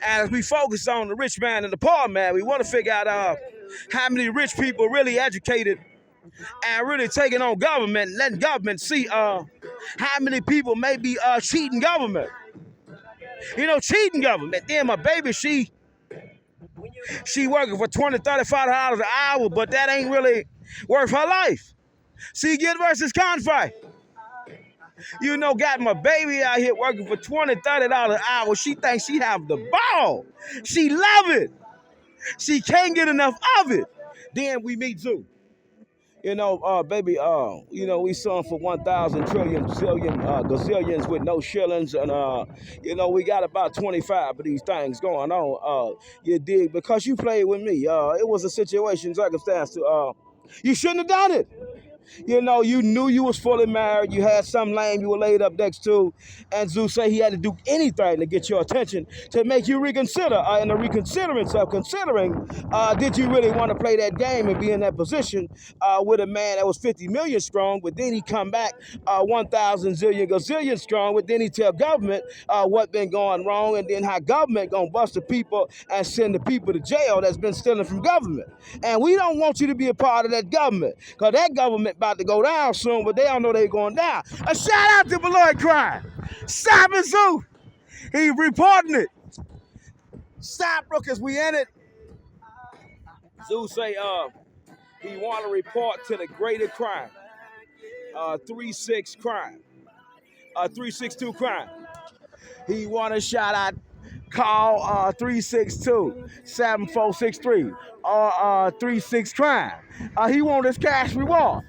And as we focus on the rich man and the poor man, we want to figure out how many rich people really educated and really taking on government, and letting government see how many people may be cheating government. Cheating government. Then my baby, she working for $20, $35 an hour, but that ain't really worth her life. See, get versus conflict. Got my baby out here working for $20, $30 an hour. She thinks she have the ball. She love it. She can't get enough of it. Then we meet Zoo. Baby, we selling for 1,000 trillion, zillion, gazillions with no shillings. And, we got about 25 of these things going on. You dig? Because you played with me. It was a situation, circumstance. You shouldn't have done it. You knew you was fully married. You had some lame you were laid up next to. And Zeus said he had to do anything to get your attention to make you reconsider. And the reconsiderance of considering, did you really want to play that game and be in that position with a man that was 50 million strong, but then he come back 1,000 zillion gazillion strong, but then he tell government what been going wrong, and then how government gonna bust the people and send the people to jail that's been stealing from government. And we don't want you to be a part of that government, because that government about to go down soon, but they don't know they're going down. A shout out to Beloit Crime. Stop it, Zoo. He reporting it. Stop, because we in it. Zoo say he want to report to the greater crime. 3-6 crime. 362 crime. He want to shout out, call 362-7463 or 36 crime. He want his cash reward.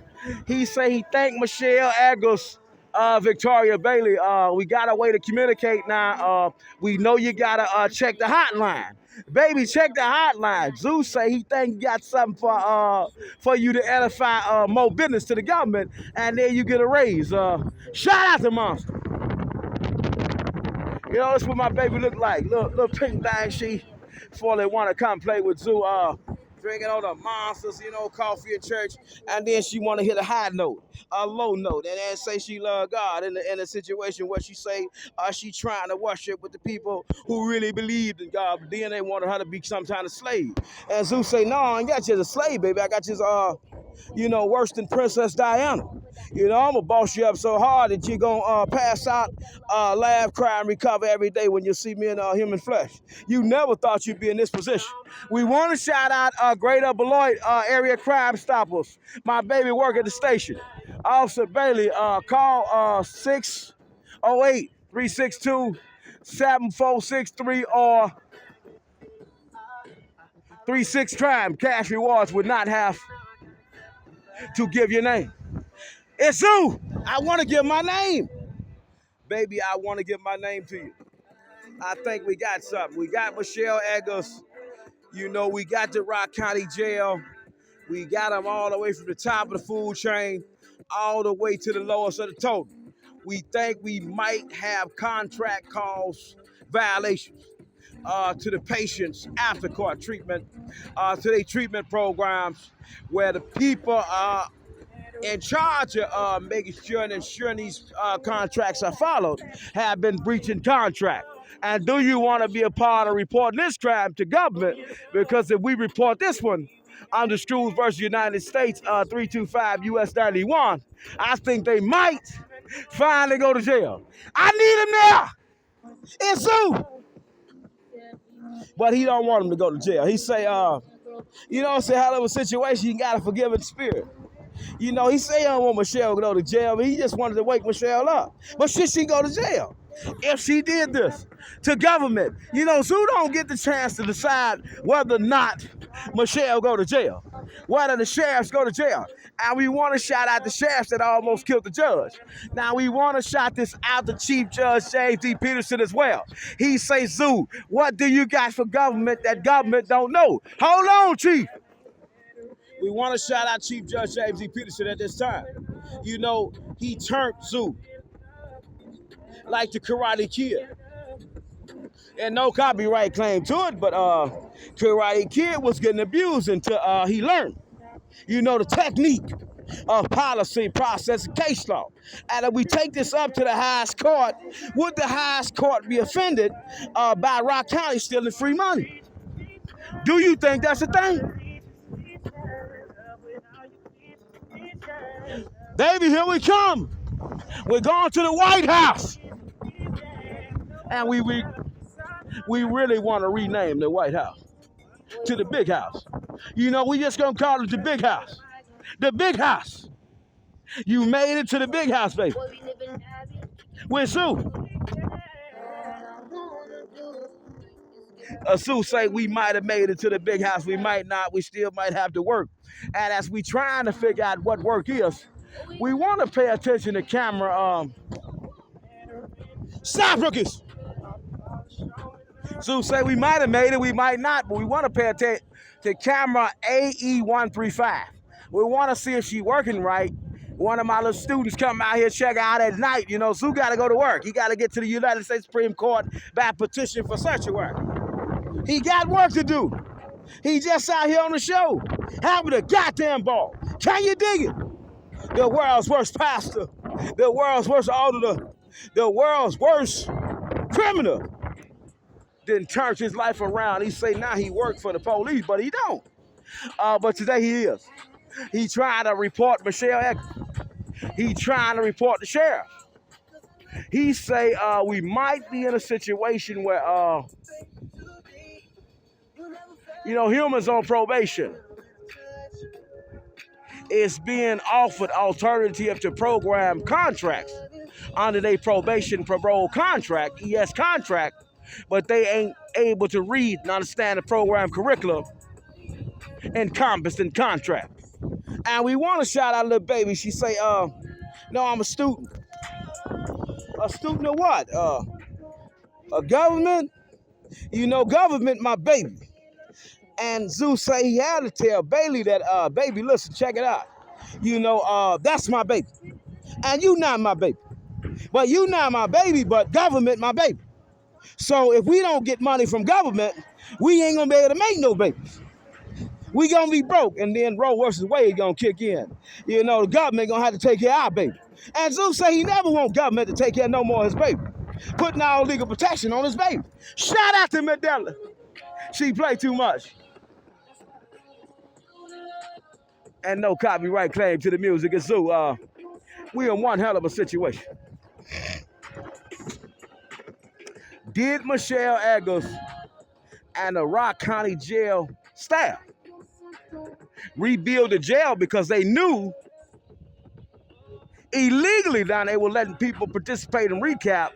He say he thank Michelle Eggers, Victoria Bailey. We got a way to communicate now. We know you gotta check the hotline. Baby, check the hotline. Zeus say he think he got something for you to edify more business to the government, and then you get a raise. Shout out to Monster. That's what my baby look like. Little pink thing. She fully want to come play with Zoo. Drinking all the monsters, coffee at church, and then she want to hit a high note, a low note, and then say she love God in a situation where she say she trying to worship with the people who really believed in God, but then they wanted her to be some kind of slave. And Zeus say, no, I ain't got you as a slave, baby. I got you as worse than Princess Diana. I'm gonna boss you up so hard that you're gonna pass out, laugh, cry, and recover every day when you see me in human flesh. You never thought you'd be in this position. We want to shout out Greater Beloit area Crime Stoppers. My baby work at the station. Officer Bailey, call 608-362-7463 or 36 crime. Cash rewards would not have to give your name. It's Zoo. I want to give my name. Baby, I want to give my name to you. I think we got something. We got Michelle Eggers. We got the Rock County Jail. We got them all the way from the top of the food chain all the way to the lowest of the total. We think we might have contract calls violations to the patients after court treatment, to their treatment programs, where the people are in charge of making sure and ensuring these contracts are followed, have been breaching contract. And do you want to be a part of reporting this crime to government? Because if we report this one under Struz versus United States, 325 U.S. 91, I think they might finally go to jail. I need him there. It's Zoo. But he don't want him to go to jail. He say, say hell of a situation, you got to forgive in spirit. He say he don't want Michelle to go to jail, but he just wanted to wake Michelle up. But should she go to jail if she did this to government? Zoo don't get the chance to decide whether or not Michelle go to jail, whether the sheriffs go to jail. And we want to shout out the sheriffs that almost killed the judge. Now, we want to shout this out to Chief Judge James D. Peterson as well. He say, Zoo, what do you got for government that government don't know? Hold on, Chief. We want to shout out Chief Judge James D. Peterson at this time. He turned Zoo like the Karate Kid. And no copyright claim to it, but Karate Kid was getting abused until he learned, the technique. of policy, process, and case law. And if we take this up to the highest court, would the highest court be offended by Rock County stealing free money? Do you think that's a thing? Baby, here we come. We're going to the White House. And we really want to rename the White House to the Big House. You know, we just going to call it the Big House. The Big House. You made it to the Big House, baby. With Sue. Sue say we might have made it to the Big House. We might not. We still might have to work. And as we trying to figure out what work is, we want to pay attention to camera. Stop, rookies. Sue say we might have made it. We might not. But we want to pay attention to camera AE135. We want to see if she's working right. One of my little students come out here, check out at night. You know, Sue got to go to work. He got to get to the United States Supreme Court by petition for such a work. He got work to do. He just out here on the show, having the goddamn ball. Can you dig it? The world's worst pastor, the world's worst auditor, the world's worst criminal didn't turn his life around. He say now he worked for the police, but he don't. But today he is. He trying to report Michelle Eckers. He trying to report the sheriff. He say we might be in a situation where, you know, humans on probation is being offered alternative to program contracts under their probation parole contract, ES contract, but they ain't able to read and understand the program curriculum encompassed in contract. And we want to shout out a little baby. She say, no, I'm a student. A student of what? A government? You know, government, my baby. And Zeus say he had to tell Bailey that, baby, listen, check it out. You know, that's my baby. And you not my baby. But you not my baby, but government my baby. So if we don't get money from government, we ain't going to be able to make no babies. We going to be broke, and then Roe versus Wade going to kick in. You know, the government going to have to take care of our baby. And Zeus say he never want government to take care no more of his baby. Putting all legal protection on his baby. Shout out to Medella. She play too much. And no copyright claim to the music. And so we in one hell of a situation. Did Michelle Eckers and the Rock County Jail staff rebuild the jail because they knew illegally now they were letting people participate in recap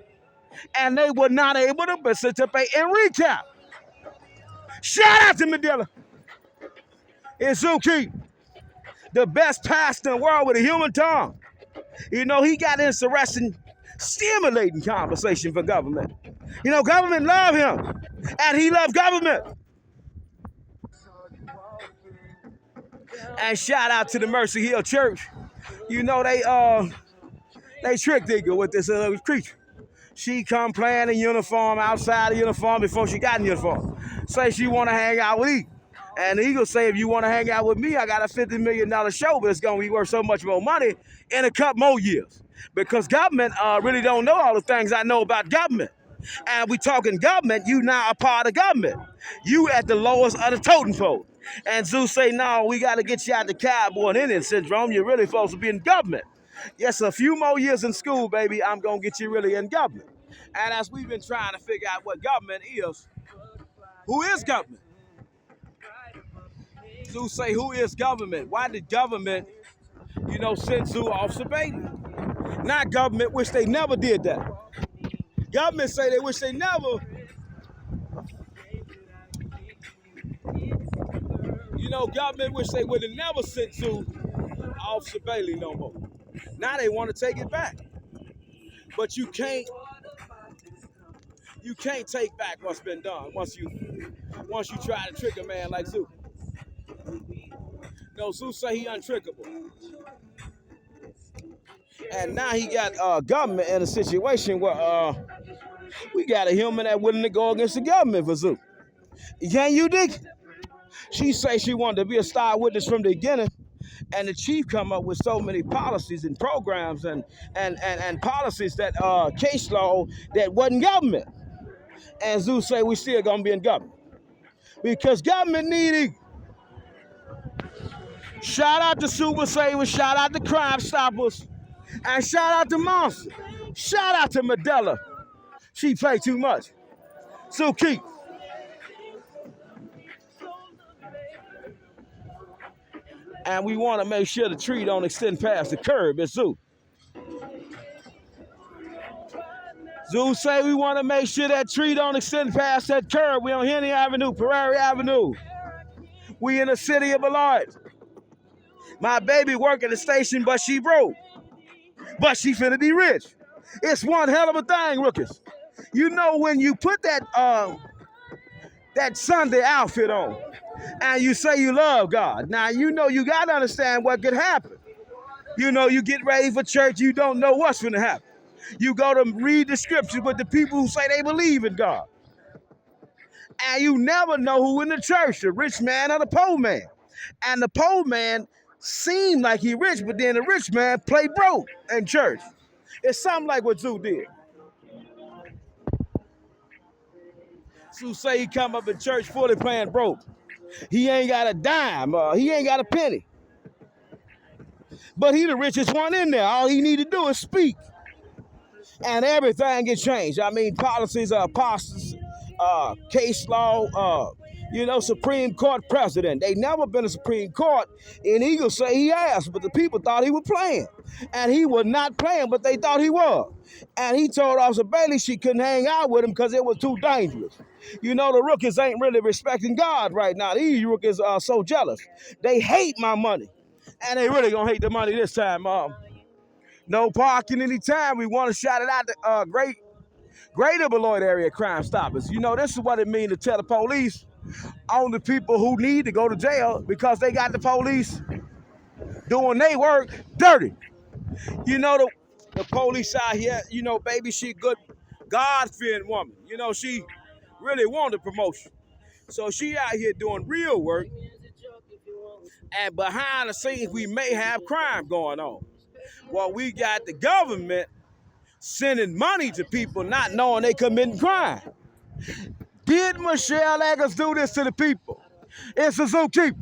and they were not able to participate in recap? Shout out to Medella. It's Zuki, the best pastor in the world with a human tongue. You know, he got interesting, stimulating conversation for government. You know, government love him, and he loved government. And shout out to the Mercy Hill Church. You know, they tricked Digger with this creature. She come playing in uniform, outside of uniform before she got in uniform. Say she want to hang out with Eagle. And Eagle say, if you want to hang out with me, I got a $50 million show, but it's going to be worth so much more money in a couple more years. Because government really don't know all the things I know about government. And we talking government, you now a part of government. You at the lowest of the totem pole. And Zeus say, no, we got to get you out the cowboy and Indian syndrome. You're really supposed to be in government. Yes, a few more years in school, baby, I'm going to get you really in government. And as we've been trying to figure out what government is, who is government? Zeus say, who is government? Why did government, you know, send Zeus off to Bailey? Not government wish they never did that. Government say they wish they never. You know, government wish they would have never sent Zeus off to Bailey no more. Now they want to take it back. But you can't take back what's been done once you try to trick a man like Zeus. No, Zeus say he untrickable. And now he got government in a situation where we got a human that willing to go against the government for Zeus. Can you dig? She say she wanted to be a star witness from the beginning. And the chief come up with so many policies and programs and policies that case law that wasn't government. And Zeus say we still gonna be in government. Because government needed. Shout out to Super Savers, shout out to Crime Stoppers, and shout out to Monster. Shout out to Medella. She played too much. So keep. And we want to make sure the tree don't extend past the curb. It's Zoo. Zoo say we want to make sure that tree don't extend past that curb. We on Henry Avenue, Prairie Avenue. We in the city of Beloit. My baby work at the station, but she broke. But she finna be rich. It's one hell of a thing, rookies. You know when you put that Sunday outfit on and you say you love God, now you know you got to understand what could happen. You know, you get ready for church, you don't know what's going to happen. You go to read the scriptures with the people who say they believe in God. And you never know who in the church, the rich man or the poor man. And the poor man seemed like he rich, but then the rich man played broke in church. It's something like what Zoo did. Zoo say he come up in church fully playing broke. He ain't got a dime. He ain't got a penny. But he the richest one in there. All he need to do is speak. And everything gets changed. I mean, policies, apostles, case law, Supreme Court president. They never been a Supreme Court. And Eagle say he asked, but the people thought he was playing. And he was not playing, but they thought he was. And he told Officer Bailey she couldn't hang out with him because it was too dangerous. You know, the rookies ain't really respecting God right now. These rookies are so jealous. They hate my money. And they really gonna hate the money this time. No parking anytime. We want to shout it out to Greater Beloit Area Crime Stoppers. You know, this is what it means to tell the police on the people who need to go to jail because they got the police doing their work dirty. You know, the police out here, you know, baby, she good, God-fearing woman. You know, she really wanted promotion. So she out here doing real work. And behind the scenes, we may have crime going on. Well, we got the government sending money to people not knowing they committing crime. Did Michelle Eggers do this to the people? It's a zookeeper.